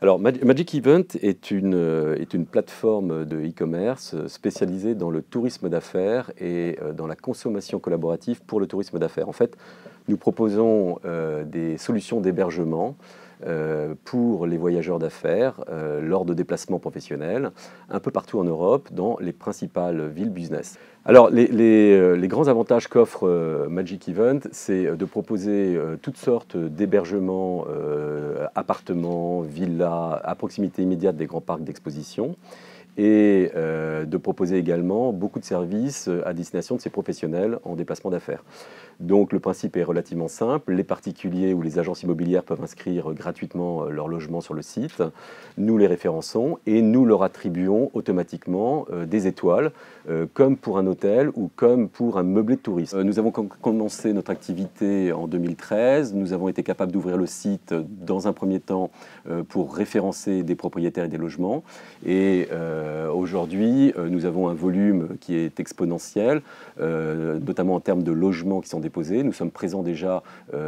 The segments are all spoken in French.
Alors, Magic Event est une plateforme de e-commerce spécialisée dans le tourisme d'affaires et dans la consommation collaborative pour le tourisme d'affaires. En fait, nous proposons des solutions d'hébergement pour les voyageurs d'affaires lors de déplacements professionnels un peu partout en Europe, dans les principales villes business. Alors, les grands avantages qu'offre Magic Event, c'est de proposer toutes sortes d'hébergements, appartements, villas, à proximité immédiate des grands parcs d'exposition, et de proposer également beaucoup de services à destination de ces professionnels en déplacement d'affaires. Donc le principe est relativement simple, les particuliers ou les agences immobilières peuvent inscrire gratuitement leur logement sur le site, nous les référençons et nous leur attribuons automatiquement des étoiles, comme pour un hôtel ou comme pour un meublé de tourisme. Nous avons commencé notre activité en 2013, nous avons été capables d'ouvrir le site dans un premier temps pour référencer des propriétaires et des logements, et aujourd'hui nous avons un volume qui est exponentiel, notamment en termes de logements qui sont déposés. Nous sommes présents déjà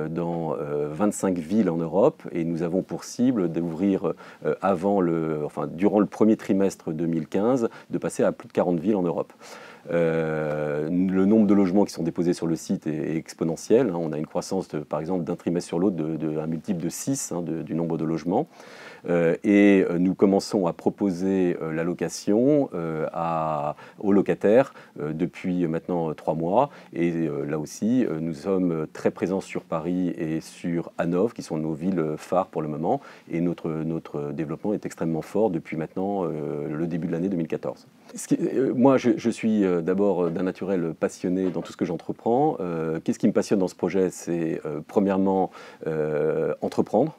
dans 25 villes en Europe et nous avons pour cible d'ouvrir durant le premier trimestre 2015, de passer à plus de 40 villes en Europe. Le nombre de logements qui sont déposés sur le site est exponentiel. On a une croissance, par exemple, d'un trimestre sur l'autre d'un multiple de 6 du nombre de logements. Et nous commençons à proposer la location aux locataires depuis maintenant 3 mois. Et là aussi, nous sommes très présents sur Paris et sur Hanovre, qui sont nos villes phares pour le moment. Et notre développement est extrêmement fort depuis maintenant le début de l'année 2014. Moi, je suis d'abord d'un naturel passionné dans tout ce que j'entreprends. Qu'est-ce qui me passionne dans ce projet? C'est premièrement entreprendre.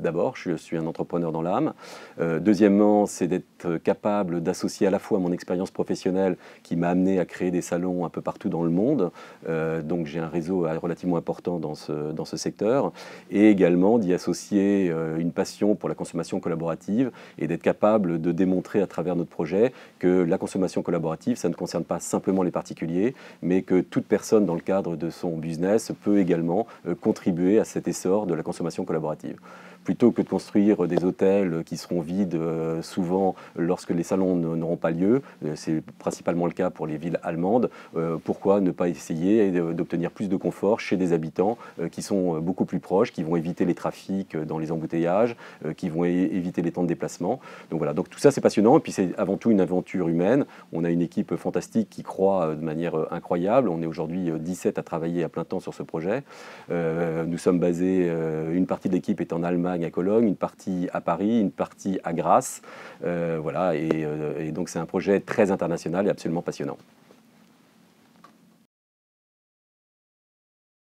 D'abord, je suis un entrepreneur dans l'âme. Deuxièmement, c'est d'être capable d'associer à la fois mon expérience professionnelle qui m'a amené à créer des salons un peu partout dans le monde. Donc j'ai un réseau relativement important dans ce secteur. Et également d'y associer une passion pour la consommation collaborative et d'être capable de démontrer à travers notre projet que la consommation collaborative, ça ne concerne pas simplement les particuliers, mais que toute personne dans le cadre de son business peut également contribuer à cet essor de la consommation collaborative. Plutôt que de construire des hôtels qui seront vides souvent lorsque les salons n'auront pas lieu, c'est principalement le cas pour les villes allemandes, pourquoi ne pas essayer d'obtenir plus de confort chez des habitants qui sont beaucoup plus proches, qui vont éviter les trafics dans les embouteillages, qui vont éviter les temps de déplacement. Donc voilà, donc tout ça c'est passionnant, et puis c'est avant tout une aventure humaine. On a une équipe fantastique qui croît de manière incroyable. On est aujourd'hui 17 à travailler à plein temps sur ce projet. Nous sommes basés, une partie de l'équipe est en Allemagne, à Cologne, une partie à Paris, une partie à Grasse. Voilà, et donc c'est un projet très international et absolument passionnant.